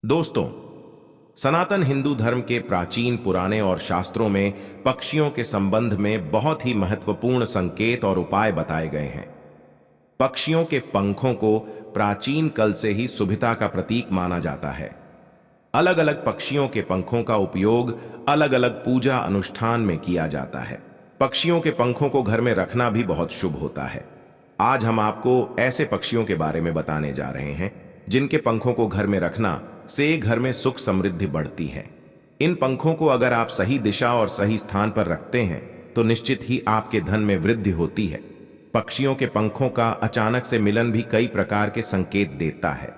दोस्तों, सनातन हिंदू धर्म के प्राचीन पुराने और शास्त्रों में पक्षियों के संबंध में बहुत ही महत्वपूर्ण संकेत और उपाय बताए गए हैं। पक्षियों के पंखों को प्राचीन काल से ही शुभता का प्रतीक माना जाता है। अलग अलग पक्षियों के पंखों का उपयोग अलग अलग पूजा अनुष्ठान में किया जाता है। पक्षियों के पंखों को घर में रखना भी बहुत शुभ होता है। आज हम आपको ऐसे पक्षियों के बारे में बताने जा रहे हैं जिनके पंखों को घर में रखना से घर में सुख समृद्धि बढ़ती है। इन पंखों को अगर आप सही दिशा और सही स्थान पर रखते हैं तो निश्चित ही आपके धन में वृद्धि होती है। पक्षियों के पंखों का अचानक से मिलन भी कई प्रकार के संकेत देता है।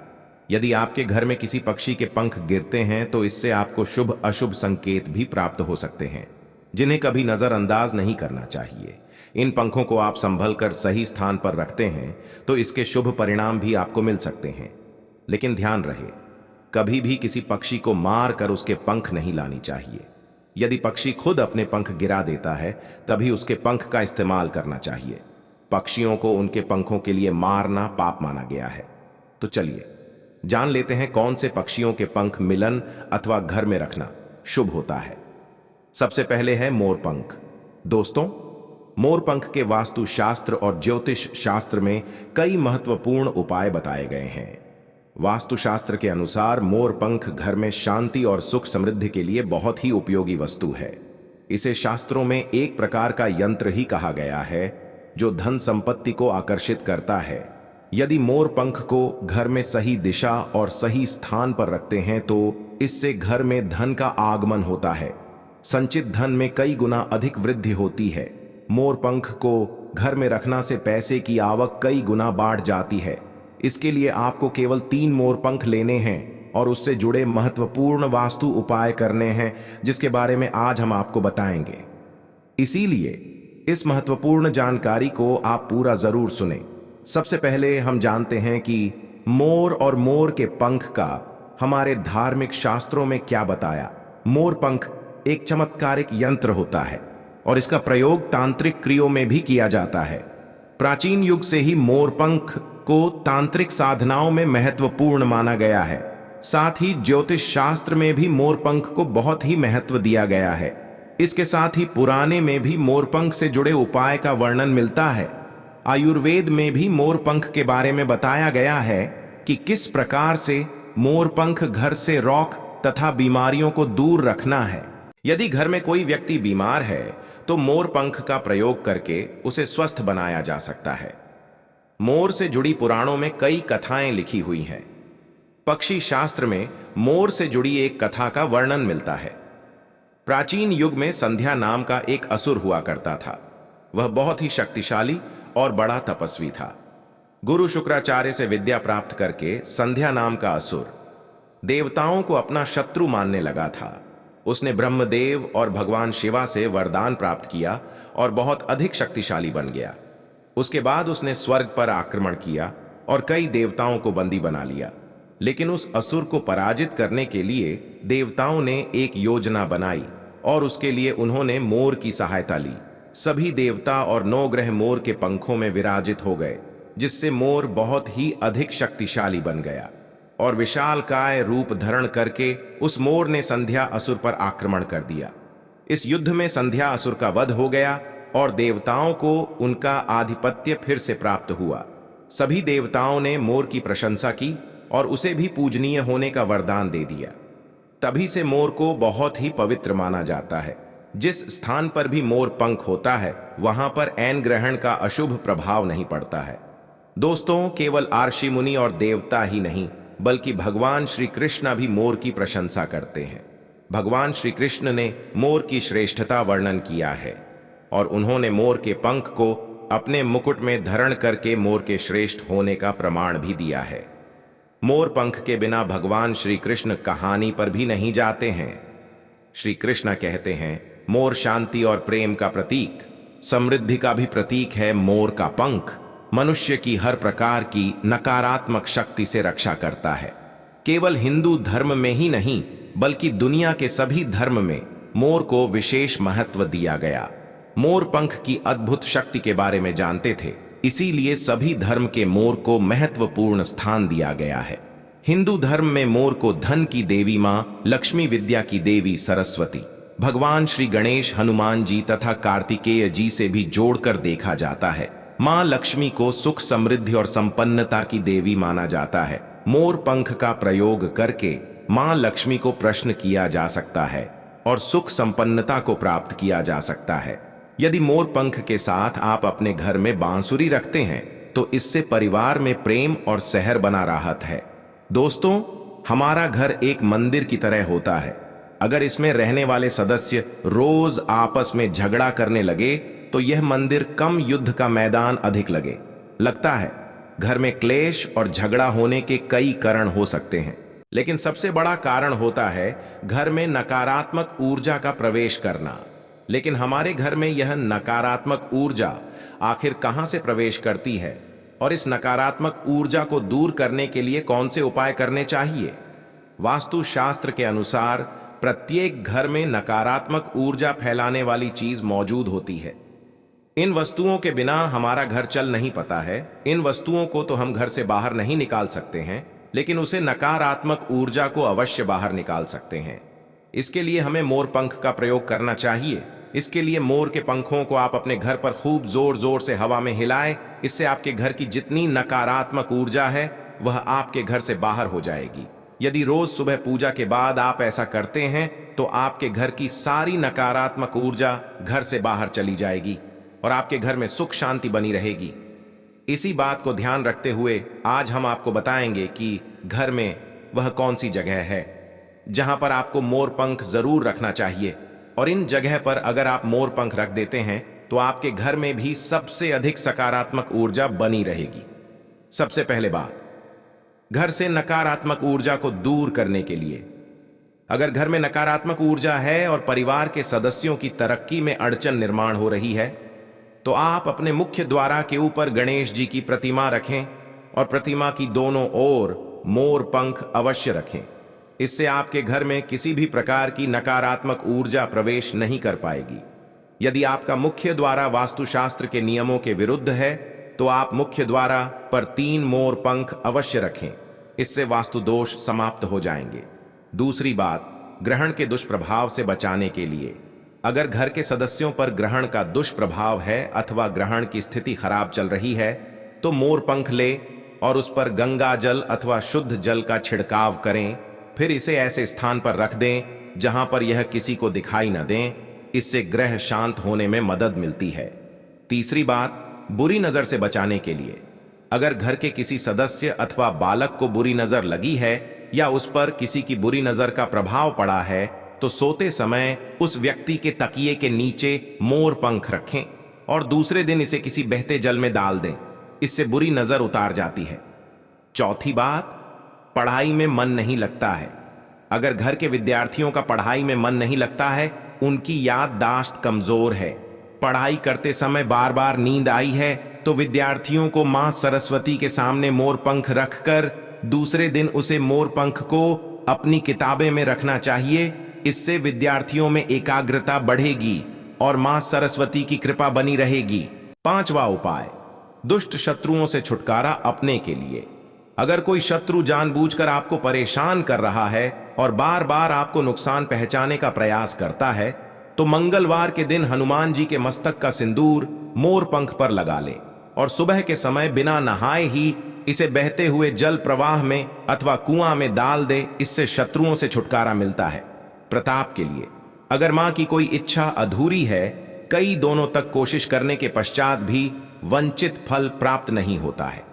यदि आपके घर में किसी पक्षी के पंख गिरते हैं तो इससे आपको शुभ अशुभ संकेत भी प्राप्त हो सकते हैं, जिन्हें कभी नजरअंदाज नहीं करना चाहिए। इन पंखों को आप संभल कर सही स्थान पर रखते हैं तो इसके शुभ परिणाम भी आपको मिल सकते हैं। लेकिन ध्यान रहे, कभी भी किसी पक्षी को मार कर उसके पंख नहीं लानी चाहिए। यदि पक्षी खुद अपने पंख गिरा देता है तभी उसके पंख का इस्तेमाल करना चाहिए। पक्षियों को उनके पंखों के लिए मारना पाप माना गया है। तो चलिए जान लेते हैं कौन से पक्षियों के पंख मिलन अथवा घर में रखना शुभ होता है। सबसे पहले है मोर पंख। दोस्तों, मोर पंख के वास्तु शास्त्र और ज्योतिष शास्त्र में कई महत्वपूर्ण उपाय बताए गए हैं। वास्तुशास्त्र के अनुसार मोर पंख घर में शांति और सुख समृद्धि के लिए बहुत ही उपयोगी वस्तु है। इसे शास्त्रों में एक प्रकार का यंत्र ही कहा गया है जो धन संपत्ति को आकर्षित करता है। यदि मोर पंख को घर में सही दिशा और सही स्थान पर रखते हैं तो इससे घर में धन का आगमन होता है। संचित धन में कई गुना अधिक वृद्धि होती है। मोर पंख को घर में रखना से पैसे की आवक कई गुना बढ़ जाती है। इसके लिए आपको केवल 3 मोर पंख लेने हैं और उससे जुड़े महत्वपूर्ण वास्तु उपाय करने हैं, जिसके बारे में आज हम आपको बताएंगे। इसीलिए इस महत्वपूर्ण जानकारी को आप पूरा जरूर सुने। सबसे पहले हम जानते हैं कि मोर और मोर के पंख का हमारे धार्मिक शास्त्रों में क्या बताया। मोर पंख एक चमत्कारिक यंत्र होता है और इसका प्रयोग तांत्रिक क्रियाओं में भी किया जाता है। प्राचीन युग से ही मोर पंख को तांत्रिक साधनाओं में महत्वपूर्ण माना गया है। साथ ही ज्योतिष शास्त्र में भी मोर पंख को बहुत ही महत्व दिया गया है। इसके साथ ही पुराने में भी मोर पंख से जुड़े उपाय का वर्णन मिलता है। आयुर्वेद में भी मोर पंख के बारे में बताया गया है कि किस प्रकार से मोर पंख घर से रोग तथा बीमारियों को दूर रखना है। यदि घर में कोई व्यक्ति बीमार है तो मोर पंख का प्रयोग करके उसे स्वस्थ बनाया जा सकता है। मोर से जुड़ी पुराणों में कई कथाएं लिखी हुई हैं। पक्षी शास्त्र में मोर से जुड़ी एक कथा का वर्णन मिलता है। प्राचीन युग में संध्या नाम का एक असुर हुआ करता था। वह बहुत ही शक्तिशाली और बड़ा तपस्वी था। गुरु शुक्राचार्य से विद्या प्राप्त करके संध्या नाम का असुर देवताओं को अपना शत्रु मानने लगा था। उसने ब्रह्मदेव और भगवान शिवा से वरदान प्राप्त किया और बहुत अधिक शक्तिशाली बन गया। उसके बाद उसने स्वर्ग पर आक्रमण किया और कई देवताओं को बंदी बना लिया। लेकिन उस असुर को पराजित करने के लिए देवताओं ने एक योजना बनाई और उसके लिए उन्होंने मोर की सहायता ली। सभी देवता और 9 ग्रह मोर के पंखों में विराजित हो गए, जिससे मोर बहुत ही अधिक शक्तिशाली बन गया और विशालकाय रूप धारण करके उस मोर ने संध्या असुर पर आक्रमण कर दिया। इस युद्ध में संध्या असुर का वध हो गया और देवताओं को उनका आधिपत्य फिर से प्राप्त हुआ। सभी देवताओं ने मोर की प्रशंसा की और उसे भी पूजनीय होने का वरदान दे दिया। तभी से मोर को बहुत ही पवित्र माना जाता है। जिस स्थान पर भी मोर पंख होता है वहां पर ऐन ग्रहण का अशुभ प्रभाव नहीं पड़ता है। दोस्तों, केवल आर्षि मुनि और देवता ही नहीं बल्कि भगवान श्री कृष्ण भी मोर की प्रशंसा करते हैं। भगवान श्री कृष्ण ने मोर की श्रेष्ठता वर्णन किया है और उन्होंने मोर के पंख को अपने मुकुट में धारण करके मोर के श्रेष्ठ होने का प्रमाण भी दिया है। मोर पंख के बिना भगवान श्री कृष्ण कहानी पर भी नहीं जाते हैं। श्री कृष्ण कहते हैं, मोर शांति और प्रेम का प्रतीक, समृद्धि का भी प्रतीक है। मोर का पंख मनुष्य की हर प्रकार की नकारात्मक शक्ति से रक्षा करता है। केवल हिंदू धर्म में ही नहीं बल्कि दुनिया के सभी धर्म में मोर को विशेष महत्व दिया गया। मोर पंख की अद्भुत शक्ति के बारे में जानते थे, इसीलिए सभी धर्म के मोर को महत्वपूर्ण स्थान दिया गया है। हिंदू धर्म में मोर को धन की देवी मां, लक्ष्मी विद्या की देवी सरस्वती, भगवान श्री गणेश, हनुमान जी तथा कार्तिकेय जी से भी जोड़कर देखा जाता है। मां लक्ष्मी को सुख, समृद्धि और संपन्नता की देवी माना जाता है। मोर पंख का प्रयोग करके मां लक्ष्मी को प्रश्न किया जा सकता है और सुख संपन्नता को प्राप्त किया जा सकता है। यदि मोर पंख के साथ आप अपने घर में बांसुरी रखते हैं तो इससे परिवार में प्रेम और सहर बना रहता है। दोस्तों, हमारा घर एक मंदिर की तरह होता है। अगर इसमें रहने वाले सदस्य रोज आपस में झगड़ा करने लगे तो यह मंदिर कम, युद्ध का मैदान अधिक लगता है। घर में क्लेश और झगड़ा होने के कई कारण हो सकते हैं, लेकिन सबसे बड़ा कारण होता है घर में नकारात्मक ऊर्जा का प्रवेश करना। लेकिन हमारे घर में यह नकारात्मक ऊर्जा आखिर कहां से प्रवेश करती है और इस नकारात्मक ऊर्जा को दूर करने के लिए कौन से उपाय करने चाहिए? वास्तु शास्त्र के अनुसार प्रत्येक घर में नकारात्मक ऊर्जा फैलाने वाली चीज मौजूद होती है। इन वस्तुओं के बिना हमारा घर चल नहीं पाता है। इन वस्तुओं को तो हम घर से बाहर नहीं निकाल सकते हैं, लेकिन उसे नकारात्मक ऊर्जा को अवश्य बाहर निकाल सकते हैं। इसके लिए हमें मोर पंख का प्रयोग करना चाहिए। इसके लिए मोर के पंखों को आप अपने घर पर खूब जोर जोर से हवा में हिलाएं। इससे आपके घर की जितनी नकारात्मक ऊर्जा है वह आपके घर से बाहर हो जाएगी। यदि रोज सुबह पूजा के बाद आप ऐसा करते हैं तो आपके घर की सारी नकारात्मक ऊर्जा घर से बाहर चली जाएगी और आपके घर में सुख शांति बनी रहेगी। इसी बात को ध्यान रखते हुए आज हम आपको बताएंगे कि घर में वह कौन सी जगह है जहां पर आपको मोर पंख जरूर रखना चाहिए, और इन जगह पर अगर आप मोर पंख रख देते हैं तो आपके घर में भी सबसे अधिक सकारात्मक ऊर्जा बनी रहेगी। सबसे पहले बात, घर से नकारात्मक ऊर्जा को दूर करने के लिए, अगर घर में नकारात्मक ऊर्जा है और परिवार के सदस्यों की तरक्की में अड़चन निर्माण हो रही है तो आप अपने मुख्य द्वार के ऊपर गणेश जी की प्रतिमा रखें और प्रतिमा की दोनों ओर मोर पंख अवश्य रखें। इससे आपके घर में किसी भी प्रकार की नकारात्मक ऊर्जा प्रवेश नहीं कर पाएगी। यदि आपका मुख्य द्वार वास्तुशास्त्र के नियमों के विरुद्ध है तो आप मुख्य द्वार पर 3 मोर पंख अवश्य रखें। इससे वास्तु दोष समाप्त हो जाएंगे। दूसरी बात, ग्रहण के दुष्प्रभाव से बचाने के लिए, अगर घर के सदस्यों पर ग्रहण का दुष्प्रभाव है अथवा ग्रहण की स्थिति खराब चल रही है तो मोर पंख ले और उस पर गंगा जल अथवा शुद्ध जल का छिड़काव करें। फिर इसे ऐसे स्थान पर रख दें जहां पर यह किसी को दिखाई न दें। इससे ग्रह शांत होने में मदद मिलती है। तीसरी बात, बुरी नजर से बचाने के लिए, अगर घर के किसी सदस्य अथवा बालक को बुरी नजर लगी है या उस पर किसी की बुरी नजर का प्रभाव पड़ा है तो सोते समय उस व्यक्ति के तकिए के नीचे मोर पंख रखें और दूसरे दिन इसे किसी बहते जल में डाल दें। इससे बुरी नजर उतार जाती है। चौथी बात, पढ़ाई में मन नहीं लगता है, अगर घर के विद्यार्थियों का पढ़ाई में मन नहीं लगता है, उनकी याददाश्त कमजोर है, पढ़ाई करते समय बार बार नींद आई है तो विद्यार्थियों को मां सरस्वती के सामने मोर पंख रखकर दूसरे दिन उसे मोर पंख को अपनी किताबें में रखना चाहिए। इससे विद्यार्थियों में एकाग्रता बढ़ेगी और मां सरस्वती की कृपा बनी रहेगी। पांचवा उपाय, दुष्ट शत्रुओं से छुटकारा अपने के लिए, अगर कोई शत्रु जानबूझकर आपको परेशान कर रहा है और बार बार आपको नुकसान पहुंचाने का प्रयास करता है तो मंगलवार के दिन हनुमान जी के मस्तक का सिंदूर मोर पंख पर लगा ले और सुबह के समय बिना नहाए ही इसे बहते हुए जल प्रवाह में अथवा कुआं में डाल दे। इससे शत्रुओं से छुटकारा मिलता है। प्रताप के लिए, अगर मां की कोई इच्छा अधूरी है, कई दोनों तक कोशिश करने के पश्चात भी वंचित फल प्राप्त नहीं होता है,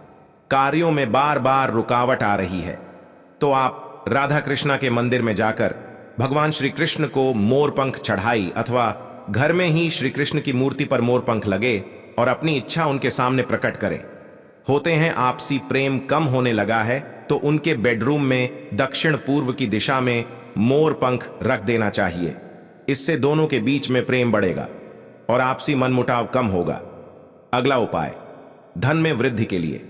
कार्यों में बार बार रुकावट आ रही है, तो आप राधा कृष्णा के मंदिर में जाकर भगवान श्री कृष्ण को मोर पंख चढ़ाई अथवा घर में ही श्री कृष्ण की मूर्ति पर मोर पंख लगे और अपनी इच्छा उनके सामने प्रकट करें। होते हैं आपसी प्रेम कम होने लगा है तो उनके बेडरूम में दक्षिण पूर्व की दिशा में मोर पंख रख देना चाहिए। इससे दोनों के बीच में प्रेम बढ़ेगा और आपसी मनमुटाव कम होगा। अगला उपाय, धन में वृद्धि के लिए,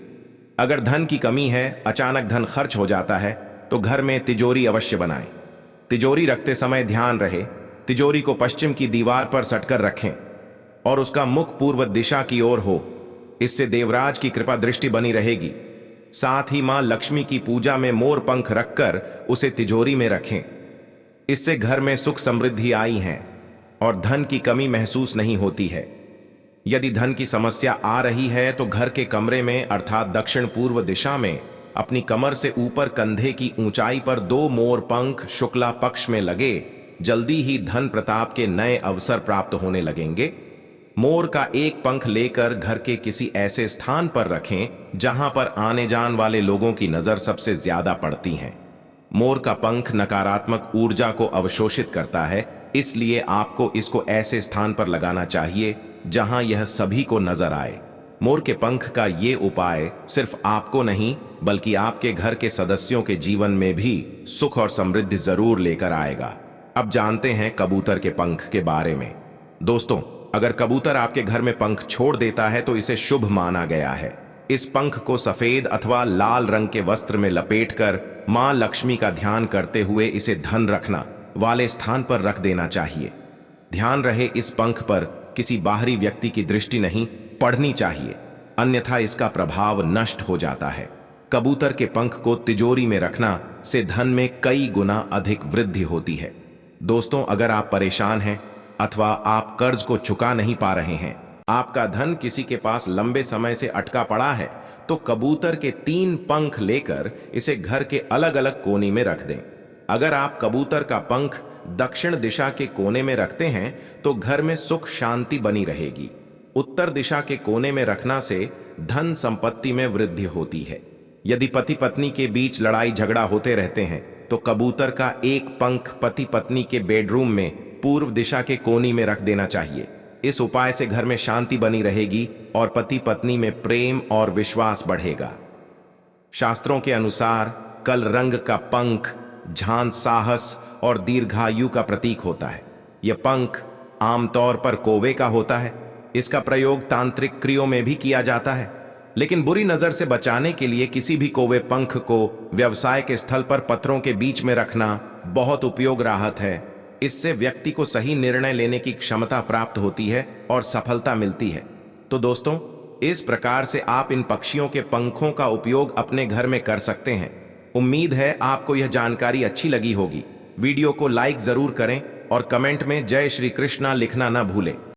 अगर धन की कमी है, अचानक धन खर्च हो जाता है तो घर में तिजोरी अवश्य बनाएं। तिजोरी रखते समय ध्यान रहे तिजोरी को पश्चिम की दीवार पर सटकर रखें और उसका मुख पूर्व दिशा की ओर हो। इससे देवराज की कृपा दृष्टि बनी रहेगी। साथ ही मां लक्ष्मी की पूजा में मोर पंख रखकर उसे तिजोरी में रखें। इससे घर में सुख समृद्धि आई है और धन की कमी महसूस नहीं होती है। यदि धन की समस्या आ रही है तो घर के कमरे में अर्थात दक्षिण पूर्व दिशा में अपनी कमर से ऊपर कंधे की ऊंचाई पर 2 मोर पंख शुक्ला पक्ष में लगे जल्दी ही धन प्रताप के नए अवसर प्राप्त होने लगेंगे। मोर का एक पंख लेकर घर के किसी ऐसे स्थान पर रखें जहां पर आने जान वाले लोगों की नजर सबसे ज्यादा पड़ती है। मोर का पंख नकारात्मक ऊर्जा को अवशोषित करता है, इसलिए आपको इसको ऐसे स्थान पर लगाना चाहिए जहां यह सभी को नजर आए। मोर के पंख का ये उपाय सिर्फ आपको नहीं बल्कि आपके घर के सदस्यों के जीवन में भी सुख और समृद्धि जरूर लेकर आएगा। अब जानते हैं कबूतर के पंख के बारे में। दोस्तों, अगर कबूतर आपके घर में पंख छोड़ देता है तो इसे शुभ माना गया है। इस पंख को सफेद अथवा लाल रंग के वस्त्र में लपेटकर मां लक्ष्मी का ध्यान करते हुए इसे धन रखना वाले स्थान पर रख देना चाहिए। ध्यान रहे इस पंख पर किसी बाहरी व्यक्ति की दृष्टि नहीं पड़नी चाहिए, अन्यथा इसका प्रभाव नष्ट हो जाता है। कबूतर के पंख को तिजोरी में रखना से धन में कई गुना अधिक वृद्धि होती है। दोस्तों, अगर आप परेशान हैं अथवा आप कर्ज को चुका नहीं पा रहे हैं, आपका धन किसी के पास लंबे समय से अटका पड़ा है, तो कबूतर के 3 पंख लेकर इसे घर के अलग अलग कोने में रख दें। अगर आप कबूतर का पंख दक्षिण दिशा के कोने में रखते हैं तो घर में सुख शांति बनी रहेगी। उत्तर दिशा के कोने में रखना से धन संपत्ति में वृद्धि होती है। यदि पति पत्नी के बीच लड़ाई झगड़ा होते रहते हैं तो कबूतर का एक पंख पति पत्नी के बेडरूम में पूर्व दिशा के कोने में रख देना चाहिए। इस उपाय से घर में शांति बनी रहेगी और पति पत्नी में प्रेम और विश्वास बढ़ेगा। शास्त्रों के अनुसार कल रंग का पंख झांझ साहस और दीर्घायु का प्रतीक होता है। यह पंख आमतौर पर कौवे का होता है। इसका प्रयोग तांत्रिक क्रियाओं में भी किया जाता है, लेकिन बुरी नजर से बचाने के लिए किसी भी कौवे पंख को व्यवसाय के स्थल पर पत्थरों के बीच में रखना बहुत उपयोग राहत है। इससे व्यक्ति को सही निर्णय लेने की क्षमता प्राप्त होती है और सफलता मिलती है। तो दोस्तों, इस प्रकार से आप इन पक्षियों के पंखों का उपयोग अपने घर में कर सकते हैं। उम्मीद है आपको यह जानकारी अच्छी लगी होगी। वीडियो को लाइक जरूर करें और कमेंट में जय श्री कृष्णा लिखना न भूलें।